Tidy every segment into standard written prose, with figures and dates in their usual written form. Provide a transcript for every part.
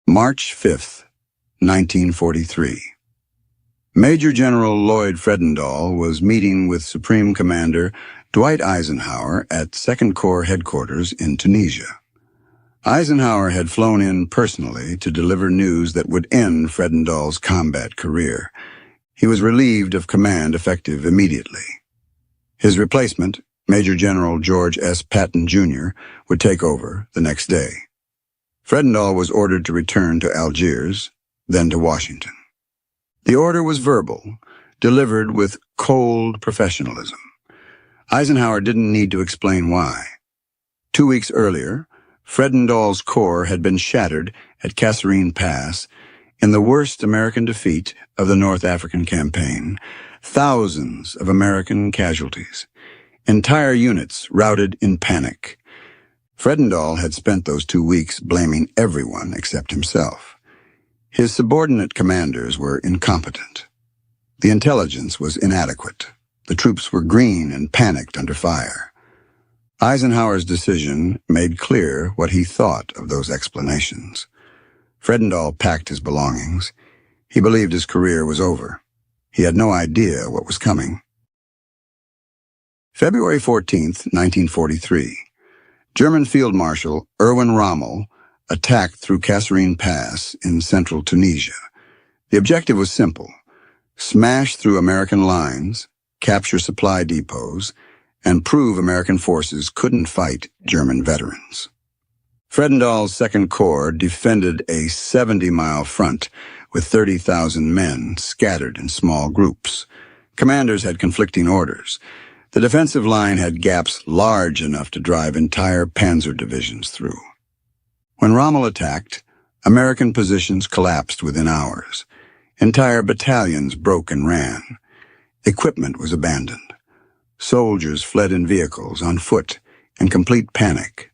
March 5th, 1943. Major General Lloyd Fredendall was meeting with Supreme Commander Dwight Eisenhower at 2nd Corps headquarters in Tunisia. Eisenhower had flown in personally to deliver news that would end Fredendall's combat career. He was relieved of command effective immediately. His replacement, Major General George S. Patton, Jr., would take over the next day. Fredendall was ordered to return to Algiers, then to Washington. The order was verbal, delivered with cold professionalism. Eisenhower didn't need to explain why. 2 weeks earlier, Fredendall's corps had been shattered at Kasserine Pass in the worst American defeat of the North African campaign. Thousands of American casualties. Entire units routed in panic. Fredendall had spent those 2 weeks blaming everyone except himself. His subordinate commanders were incompetent. The intelligence was inadequate. The troops were green and panicked under fire. Eisenhower's decision made clear what he thought of those explanations. Fredendall packed his belongings. He believed his career was over. He had no idea what was coming. February 14th, 1943. German Field Marshal Erwin Rommel attacked through Kasserine Pass in central Tunisia. The objective was simple: smash through American lines, capture supply depots, and prove American forces couldn't fight German veterans. Fredendall's 2nd Corps defended a 70-mile front with 30,000 men scattered in small groups. Commanders had conflicting orders. The defensive line had gaps large enough to drive entire panzer divisions through. When Rommel attacked, American positions collapsed within hours. Entire battalions broke and ran. Equipment was abandoned. Soldiers fled in vehicles, on foot, in complete panic.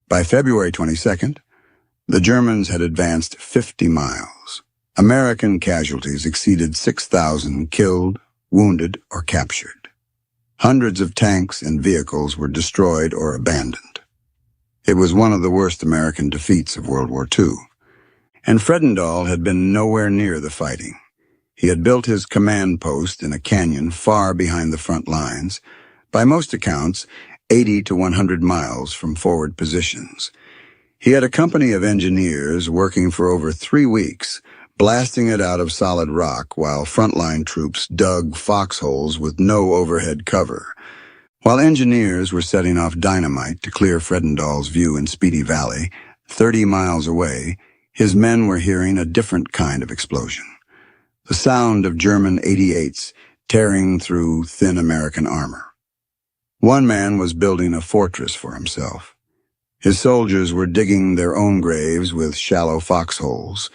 By February 22nd, the Germans had advanced 50 miles. American casualties exceeded 6,000 killed, wounded, or captured. Hundreds of tanks and vehicles were destroyed or abandoned. It was one of the worst American defeats of World War II. And Fredendall had been nowhere near the fighting. He had built his command post in a canyon far behind the front lines, by most accounts 80 to 100 miles from forward positions. He had a company of engineers working for over 3 weeks, blasting it out of solid rock while frontline troops dug foxholes with no overhead cover. While engineers were setting off dynamite to clear Fredendall's view in Speedy Valley, 30 miles away, his men were hearing a different kind of explosion. The sound of German 88s tearing through thin American armor. One man was building a fortress for himself. His soldiers were digging their own graves with shallow foxholes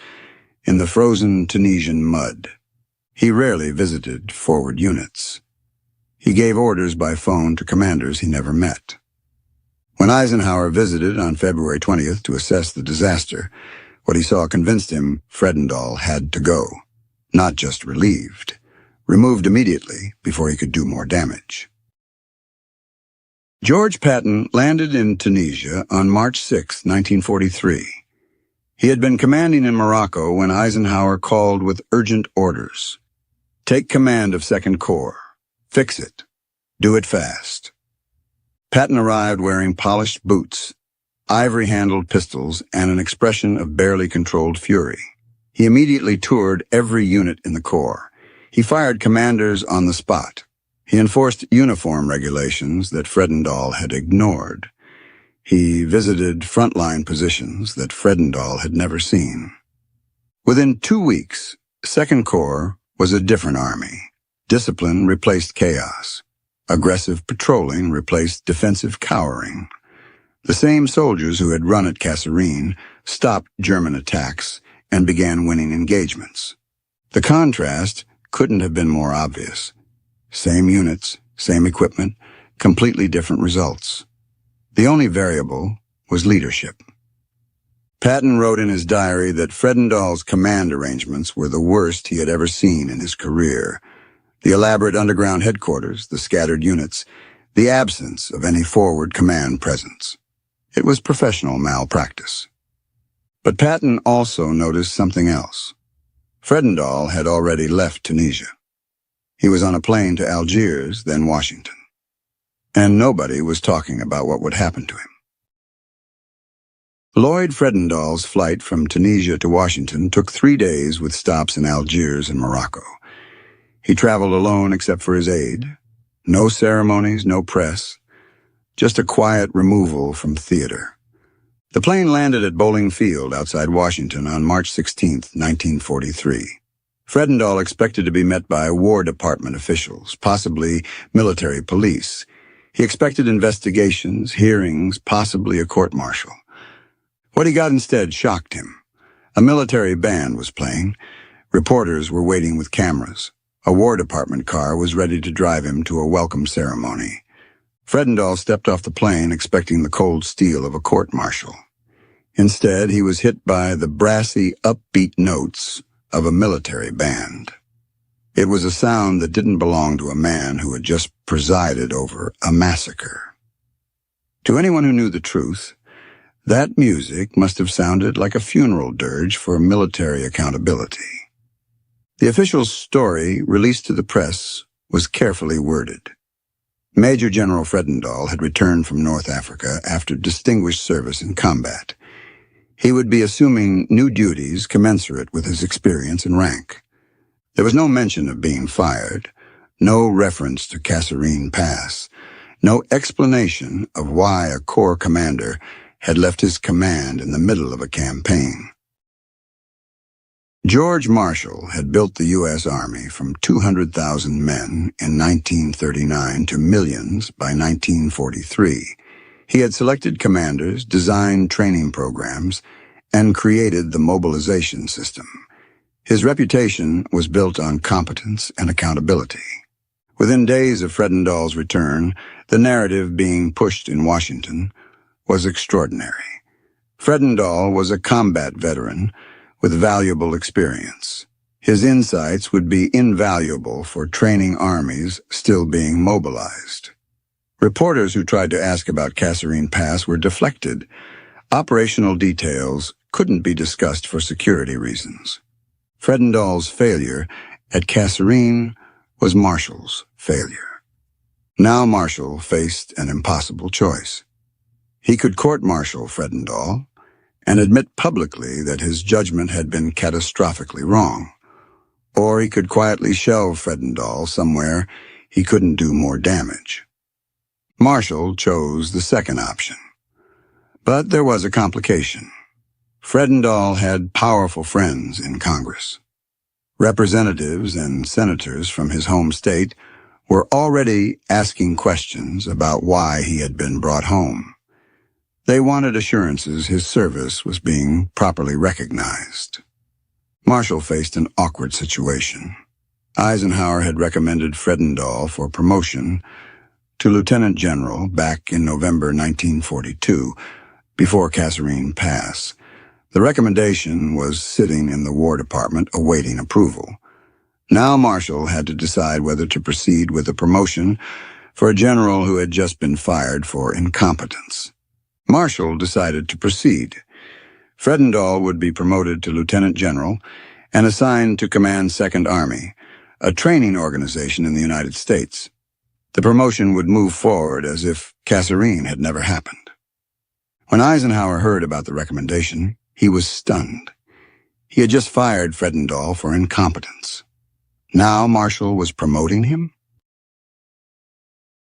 in the frozen Tunisian mud. He rarely visited forward units. He gave orders by phone to commanders he never met. When Eisenhower visited on February 20th to assess the disaster, what he saw convinced him Fredendall had to go. Not just relieved, removed immediately before he could do more damage. George Patton landed in Tunisia on March 6, 1943. He had been commanding in Morocco when Eisenhower called with urgent orders. Take command of 2nd Corps. Fix it. Do it fast. Patton arrived wearing polished boots, ivory-handled pistols, and an expression of barely controlled fury. He immediately toured every unit in the Corps. He fired commanders on the spot. He enforced uniform regulations that Fredendall had ignored. He visited frontline positions that Fredendall had never seen. Within 2 weeks, 2nd Corps was a different army. Discipline replaced chaos. Aggressive patrolling replaced defensive cowering. The same soldiers who had run at Kasserine stopped German attacks and began winning engagements. The contrast couldn't have been more obvious. Same units, same equipment, completely different results. The only variable was leadership. Patton wrote in his diary that Fredendall's command arrangements were the worst he had ever seen in his career. The elaborate underground headquarters, the scattered units, the absence of any forward command presence. It was professional malpractice. But Patton also noticed something else. Fredendall had already left Tunisia. He was on a plane to Algiers, then Washington. And nobody was talking about what would happen to him. Lloyd Fredendall's flight from Tunisia to Washington took 3 days with stops in Algiers and Morocco. He traveled alone except for his aide. No ceremonies, no press. Just a quiet removal from theater. The plane landed at Bowling Field outside Washington on March 16, 1943. Fredendall expected to be met by War Department officials, possibly military police. He expected investigations, hearings, possibly a court-martial. What he got instead shocked him. A military band was playing. Reporters were waiting with cameras. A War Department car was ready to drive him to a welcome ceremony. Fredendall stepped off the plane expecting the cold steel of a court-martial. Instead, he was hit by the brassy, upbeat notes of a military band. It was a sound that didn't belong to a man who had just presided over a massacre. To anyone who knew the truth, that music must have sounded like a funeral dirge for military accountability. The official story, released to the press, was carefully worded. Major General Fredendall had returned from North Africa after distinguished service in combat. He would be assuming new duties commensurate with his experience and rank. There was no mention of being fired, no reference to Kasserine Pass, no explanation of why a corps commander had left his command in the middle of a campaign. George Marshall had built the U.S. Army from 200,000 men in 1939 to millions by 1943. He had selected commanders, designed training programs, and created the mobilization system. His reputation was built on competence and accountability. Within days of Fredendall's return, the narrative being pushed in Washington was extraordinary. Fredendall was a combat veteran with valuable experience. His insights would be invaluable for training armies still being mobilized. Reporters who tried to ask about Kasserine Pass were deflected. Operational details couldn't be discussed for security reasons. Fredendall's failure at Kasserine was Marshall's failure. Now Marshall faced an impossible choice. He could court-martial Fredendall and admit publicly that his judgment had been catastrophically wrong, or he could quietly shelve Fredendall somewhere he couldn't do more damage. Marshall chose the second option. But there was a complication. Fredendall had powerful friends in Congress. Representatives and senators from his home state were already asking questions about why he had been brought home. They wanted assurances his service was being properly recognized. Marshall faced an awkward situation. Eisenhower had recommended Fredendall for promotion to lieutenant general back in November 1942, before Kasserine Pass. The recommendation was sitting in the War Department awaiting approval. Now Marshall had to decide whether to proceed with a promotion for a general who had just been fired for incompetence. Marshall decided to proceed. Fredendall would be promoted to lieutenant general and assigned to command 2nd Army, a training organization in the United States. The promotion would move forward as if Kasserine had never happened. When Eisenhower heard about the recommendation, he was stunned. He had just fired Fredendall for incompetence. Now Marshall was promoting him?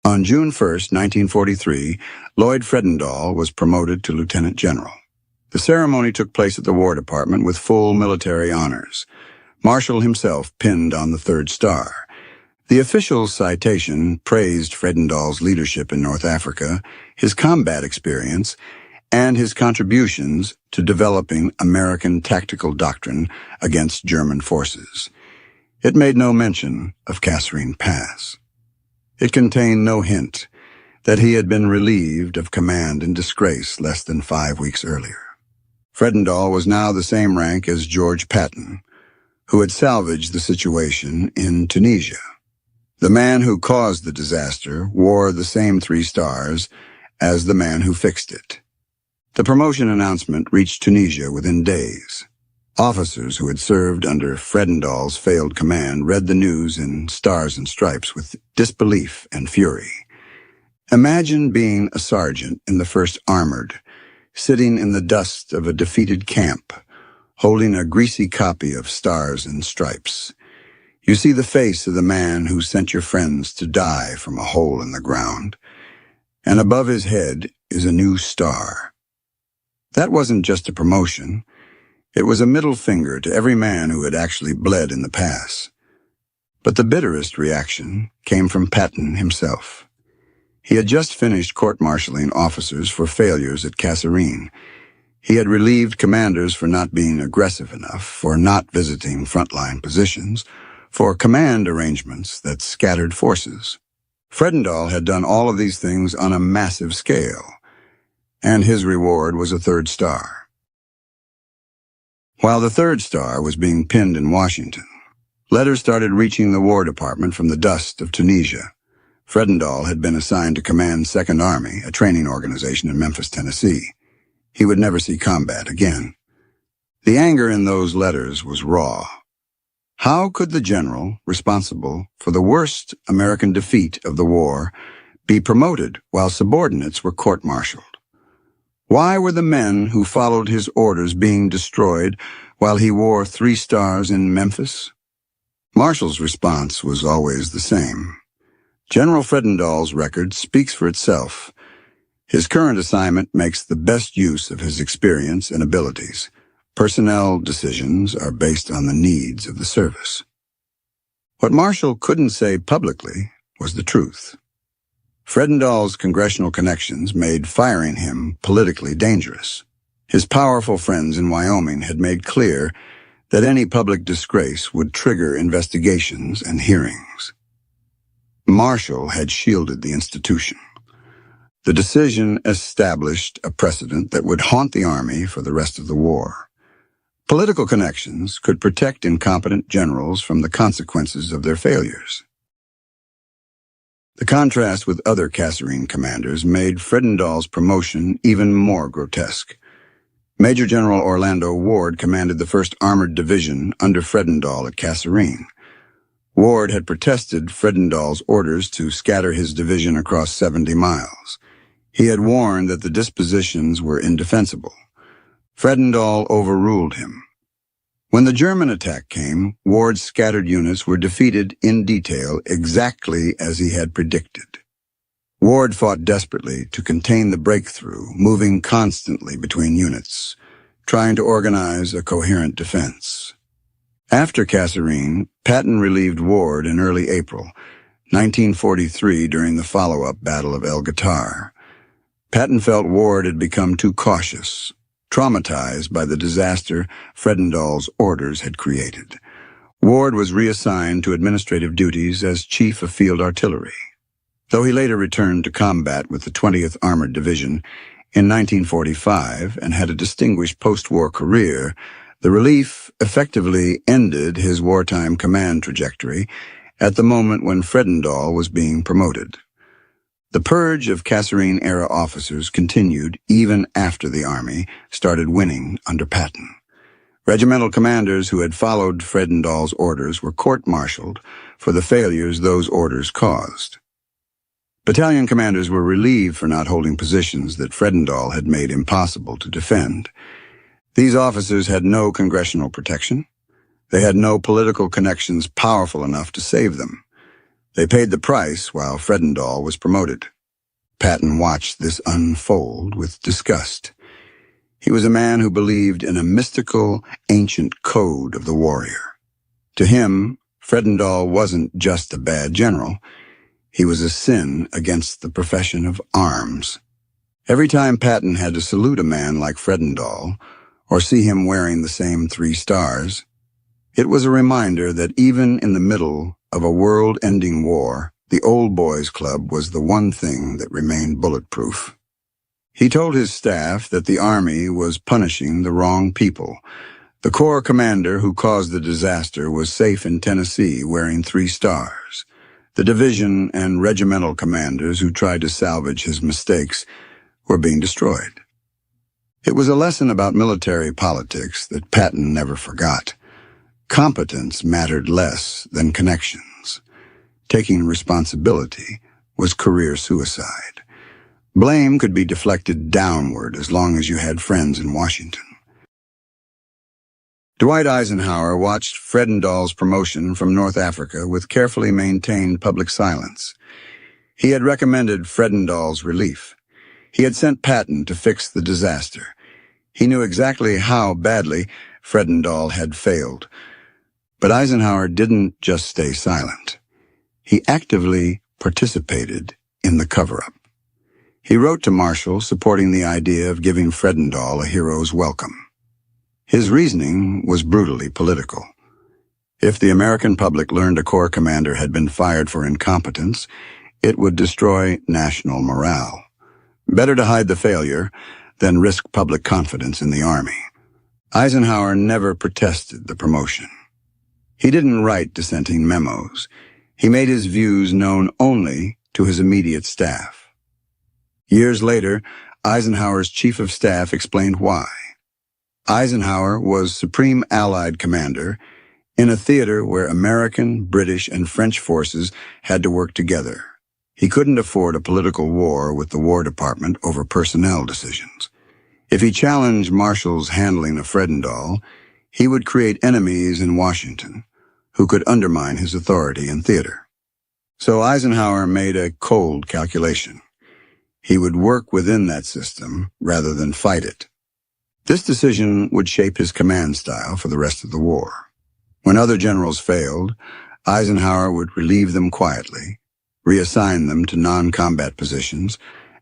On June 1, 1943, Lloyd Fredendall was promoted to lieutenant general. The ceremony took place at the War Department with full military honors. Marshall himself pinned on the 3rd star. The official citation praised Fredendall's leadership in North Africa, his combat experience, and his contributions to developing American tactical doctrine against German forces. It made no mention of Kasserine Pass. It contained no hint that he had been relieved of command in disgrace less than 5 weeks earlier. Fredendall was now the same rank as George Patton, who had salvaged the situation in Tunisia. The man who caused the disaster wore the same 3 stars as the man who fixed it. The promotion announcement reached Tunisia within days. Officers who had served under Fredendall's failed command read the news in Stars and Stripes with disbelief and fury. Imagine being a sergeant in the 1st Armored, sitting in the dust of a defeated camp, holding a greasy copy of Stars and Stripes. You see the face of the man who sent your friends to die from a hole in the ground, and above his head is a new star. That wasn't just a promotion. It was a middle finger to every man who had actually bled in the pass. But the bitterest reaction came from Patton himself. He had just finished court-martialing officers for failures at Kasserine. He had relieved commanders for not being aggressive enough, for not visiting frontline positions, for command arrangements that scattered forces. Fredendall had done all of these things on a massive scale, and his reward was a 3rd star. While the 3rd star was being pinned in Washington, letters started reaching the War Department from the dust of Tunisia. Fredendall had been assigned to command 2nd Army, a training organization in Memphis, Tennessee. He would never see combat again. The anger in those letters was raw. How could the general responsible for the worst American defeat of the war be promoted while subordinates were court-martialed? Why were the men who followed his orders being destroyed while he wore 3 stars in Memphis? Marshall's response was always the same. General Fredendall's record speaks for itself. His current assignment makes the best use of his experience and abilities. Personnel decisions are based on the needs of the service. What Marshall couldn't say publicly was the truth. Fredendall's congressional connections made firing him politically dangerous. His powerful friends in Wyoming had made clear that any public disgrace would trigger investigations and hearings. Marshall had shielded the institution. The decision established a precedent that would haunt the Army for the rest of the war. Political connections could protect incompetent generals from the consequences of their failures. The contrast with other Kasserine commanders made Fredendall's promotion even more grotesque. Major General Orlando Ward commanded the 1st Armored Division under Fredendall at Kasserine. Ward had protested Fredendall's orders to scatter his division across 70 miles. He had warned that the dispositions were indefensible. Fredendall overruled him. When the German attack came, Ward's scattered units were defeated in detail exactly as he had predicted. Ward fought desperately to contain the breakthrough, moving constantly between units, trying to organize a coherent defense. After Kasserine, Patton relieved Ward in early April, 1943, during the follow-up Battle of El Guitar. Patton felt Ward had become too cautious, traumatized by the disaster Fredendall's orders had created. Ward was reassigned to administrative duties as Chief of Field Artillery. Though he later returned to combat with the 20th Armored Division in 1945 and had a distinguished post-war career, the relief effectively ended his wartime command trajectory at the moment when Fredendall was being promoted. The purge of Kasserine-era officers continued even after the Army started winning under Patton. Regimental commanders who had followed Fredendall's orders were court-martialed for the failures those orders caused. Battalion commanders were relieved for not holding positions that Fredendall had made impossible to defend. These officers had no congressional protection. They had no political connections powerful enough to save them. They paid the price while Fredendall was promoted. Patton watched this unfold with disgust. He was a man who believed in a mystical, ancient code of the warrior. To him, Fredendall wasn't just a bad general. He was a sin against the profession of arms. Every time Patton had to salute a man like Fredendall, or see him wearing the same 3 stars, it was a reminder that even in the middle of a world-ending war, the Old Boys Club was the one thing that remained bulletproof. He told his staff that the Army was punishing the wrong people. The Corps commander who caused the disaster was safe in Tennessee wearing 3 stars. The division and regimental commanders who tried to salvage his mistakes were being destroyed. It was a lesson about military politics that Patton never forgot. Competence mattered less than connections. Taking responsibility was career suicide. Blame could be deflected downward as long as you had friends in Washington. Dwight Eisenhower watched Fredendall's promotion from North Africa with carefully maintained public silence. He had recommended Fredendall's relief. He had sent Patton to fix the disaster. He knew exactly how badly Fredendall had failed. But Eisenhower didn't just stay silent. He actively participated in the cover-up. He wrote to Marshall supporting the idea of giving Fredendall a hero's welcome. His reasoning was brutally political. If the American public learned a Corps commander had been fired for incompetence, it would destroy national morale. Better to hide the failure than risk public confidence in the Army. Eisenhower never protested the promotion. He didn't write dissenting memos. He made his views known only to his immediate staff. Years later, Eisenhower's chief of staff explained why. Eisenhower was Supreme Allied Commander in a theater where American, British, and French forces had to work together. He couldn't afford a political war with the War Department over personnel decisions. If he challenged Marshall's handling of Fredendall, he would create enemies in Washington who could undermine his authority in theater. So Eisenhower made a cold calculation. He would work within that system rather than fight it. This decision would shape his command style for the rest of the war. When other generals failed, Eisenhower would relieve them quietly, reassign them to non-combat positions,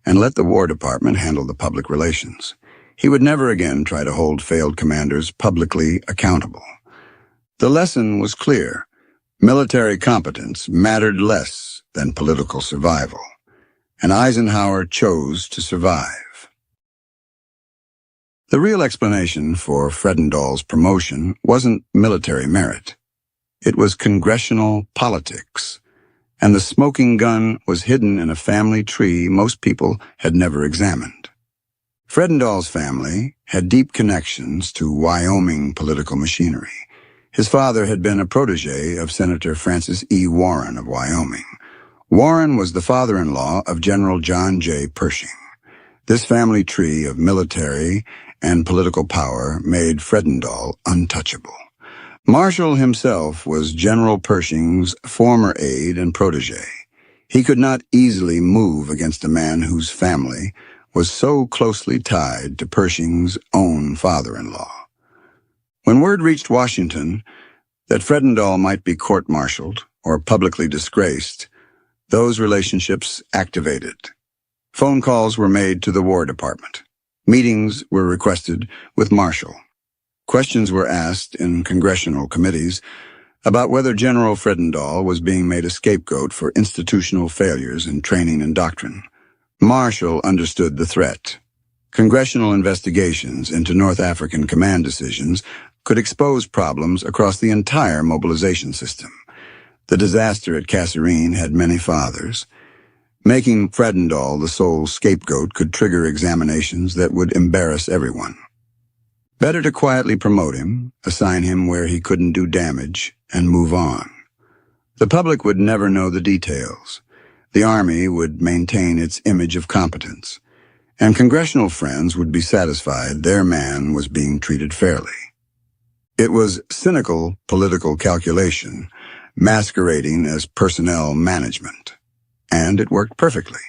and let the War Department handle the public relations. He would never again try to hold failed commanders publicly accountable. The lesson was clear. Military competence mattered less than political survival, and Eisenhower chose to survive. The real explanation for Fredendall's promotion wasn't military merit. It was congressional politics, and the smoking gun was hidden in a family tree most people had never examined. Fredendall's family had deep connections to Wyoming political machinery. His father had been a protege of Senator Francis E. Warren of Wyoming. Warren was the father-in-law of General John J. Pershing. This family tree of military and political power made Fredendall untouchable. Marshall himself was General Pershing's former aide and protege. He could not easily move against a man whose family was so closely tied to Pershing's own father-in-law. When word reached Washington that Fredendall might be court-martialed or publicly disgraced, those relationships activated. Phone calls were made to the War Department. Meetings were requested with Marshall. Questions were asked in congressional committees about whether General Fredendall was being made a scapegoat for institutional failures in training and doctrine. Marshall understood the threat. Congressional investigations into North African command decisions could expose problems across the entire mobilization system. The disaster at Kasserine had many fathers. Making Fredendall the sole scapegoat could trigger examinations that would embarrass everyone. Better to quietly promote him, assign him where he couldn't do damage, and move on. The public would never know the details. The Army would maintain its image of competence, and congressional friends would be satisfied their man was being treated fairly. It was cynical political calculation, masquerading as personnel management. And it worked perfectly.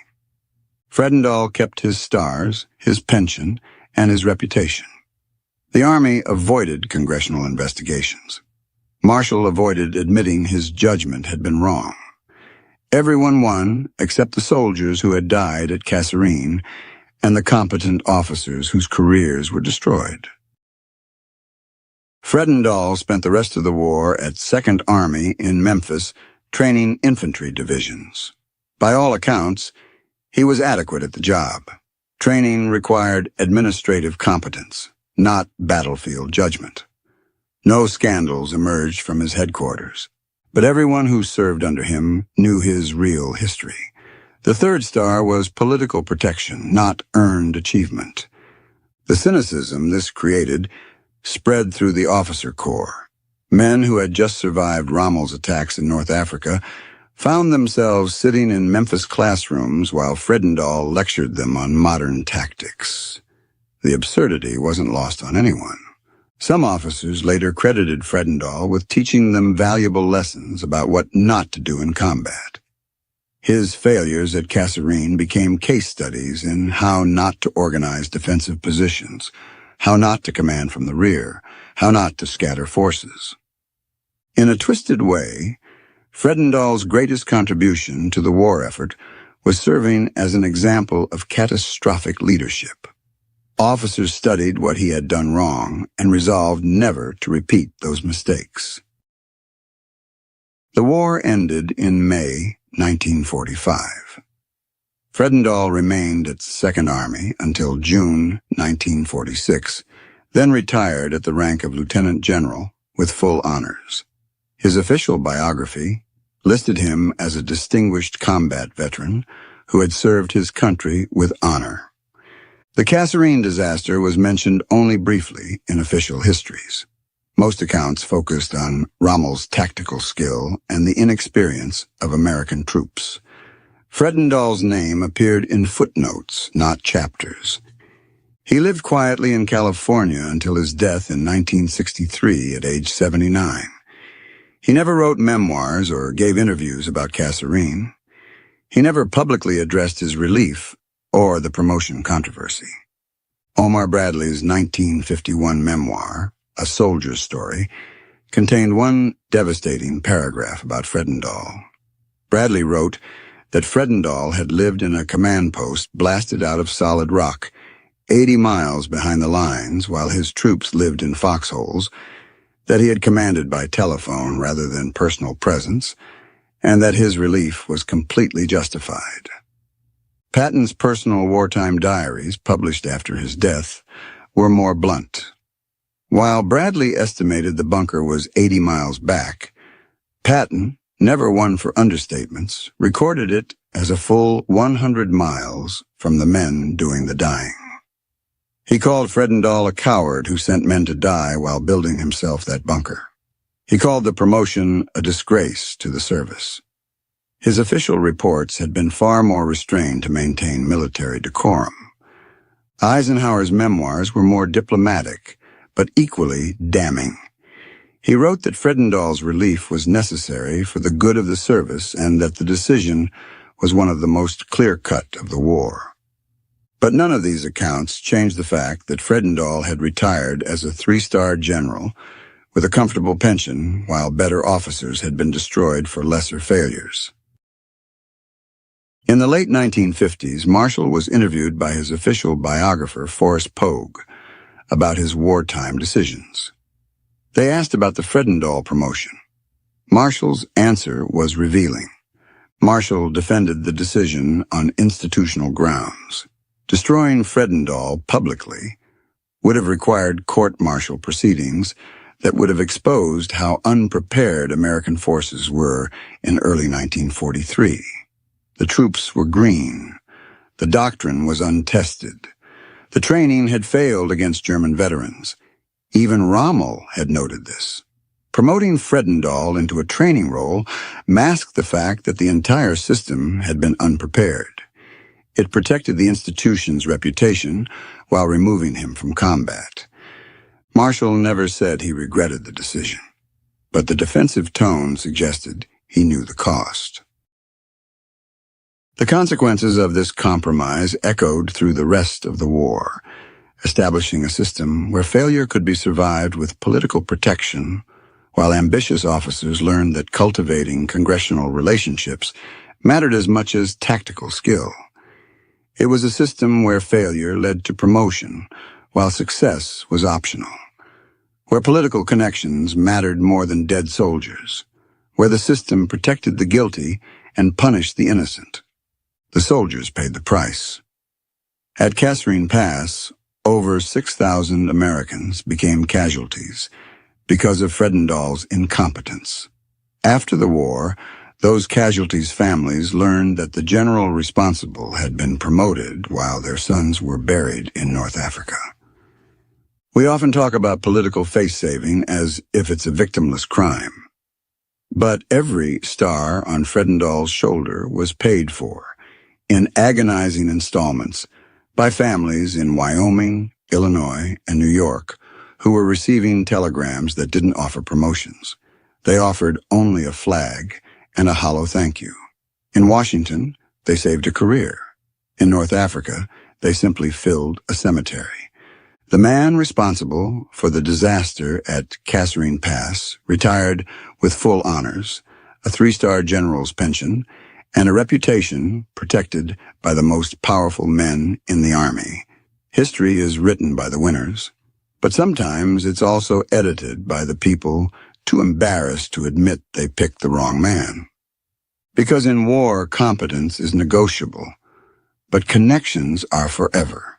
Fredendall kept his stars, his pension, and his reputation. The Army avoided congressional investigations. Marshall avoided admitting his judgment had been wrong. Everyone won except the soldiers who had died at Kasserine and the competent officers whose careers were destroyed. Fredendall spent the rest of the war at 2nd Army in Memphis training infantry divisions. By all accounts, he was adequate at the job. Training required administrative competence, not battlefield judgment. No scandals emerged from his headquarters, but everyone who served under him knew his real history. The 3rd star was political protection, not earned achievement. The cynicism this created spread through the officer corps. Men who had just survived Rommel's attacks in North Africa found themselves sitting in Memphis classrooms while Fredendall lectured them on modern tactics. The absurdity wasn't lost on anyone. Some officers later credited Fredendall with teaching them valuable lessons about what not to do in combat. His failures at Kasserine became case studies in how not to organize defensive positions, how not to command from the rear, how not to scatter forces. In a twisted way, Fredendall's greatest contribution to the war effort was serving as an example of catastrophic leadership. Officers studied what he had done wrong and resolved never to repeat those mistakes. The war ended in May 1945. Fredendall remained at 2nd Army until June 1946, then retired at the rank of Lieutenant General with full honors. His official biography listed him as a distinguished combat veteran who had served his country with honor. The Kasserine disaster was mentioned only briefly in official histories. Most accounts focused on Rommel's tactical skill and the inexperience of American troops. Fredendall's name appeared in footnotes, not chapters. He lived quietly in California until his death in 1963 at age 79. He never wrote memoirs or gave interviews about Kasserine. He never publicly addressed his relief or the promotion controversy. Omar Bradley's 1951 memoir, A Soldier's Story, contained one devastating paragraph about Fredendall. Bradley wrote that Fredendall had lived in a command post blasted out of solid rock, 80 miles behind the lines, while his troops lived in foxholes, that he had commanded by telephone rather than personal presence, and that his relief was completely justified. Patton's personal wartime diaries, published after his death, were more blunt. While Bradley estimated the bunker was 80 miles back, Patton, never one for understatements, recorded it as a full 100 miles from the men doing the dying. He called Fredendall a coward who sent men to die while building himself that bunker. He called the promotion a disgrace to the service. His official reports had been far more restrained to maintain military decorum. Eisenhower's memoirs were more diplomatic, but equally damning. He wrote that Fredendall's relief was necessary for the good of the service and that the decision was one of the most clear-cut of the war. But none of these accounts changed the fact that Fredendall had retired as a 3-star general with a comfortable pension while better officers had been destroyed for lesser failures. In the late 1950s, Marshall was interviewed by his official biographer, Forrest Pogue, about his wartime decisions. They asked about the Fredendall promotion. Marshall's answer was revealing. Marshall defended the decision on institutional grounds. Destroying Fredendall publicly would have required court-martial proceedings that would have exposed how unprepared American forces were in early 1943. The troops were green. The doctrine was untested. The training had failed against German veterans. Even Rommel had noted this. Promoting Fredendall into a training role masked the fact that the entire system had been unprepared. It protected the institution's reputation while removing him from combat. Marshall never said he regretted the decision, but the defensive tone suggested he knew the cost. The consequences of this compromise echoed through the rest of the war, establishing a system where failure could be survived with political protection, while ambitious officers learned that cultivating congressional relationships mattered as much as tactical skill. It was a system where failure led to promotion, while success was optional, where political connections mattered more than dead soldiers, where the system protected the guilty and punished the innocent. The soldiers paid the price. At Kasserine Pass, over 6,000 Americans became casualties because of Fredendall's incompetence. After the war, those casualties' families learned that the general responsible had been promoted while their sons were buried in North Africa. We often talk about political face-saving as if it's a victimless crime. But every star on Fredendall's shoulder was paid for, in agonizing installments, by families in Wyoming, Illinois, and New York who were receiving telegrams that didn't offer promotions. They offered only a flag and a hollow thank you. In Washington, they saved a career. In North Africa, they simply filled a cemetery. The man responsible for the disaster at Kasserine Pass retired with full honors, a 3-star general's pension, and a reputation protected by the most powerful men in the Army. History is written by the winners, but sometimes it's also edited by the people too embarrassed to admit they picked the wrong man. Because in war, competence is negotiable, but connections are forever.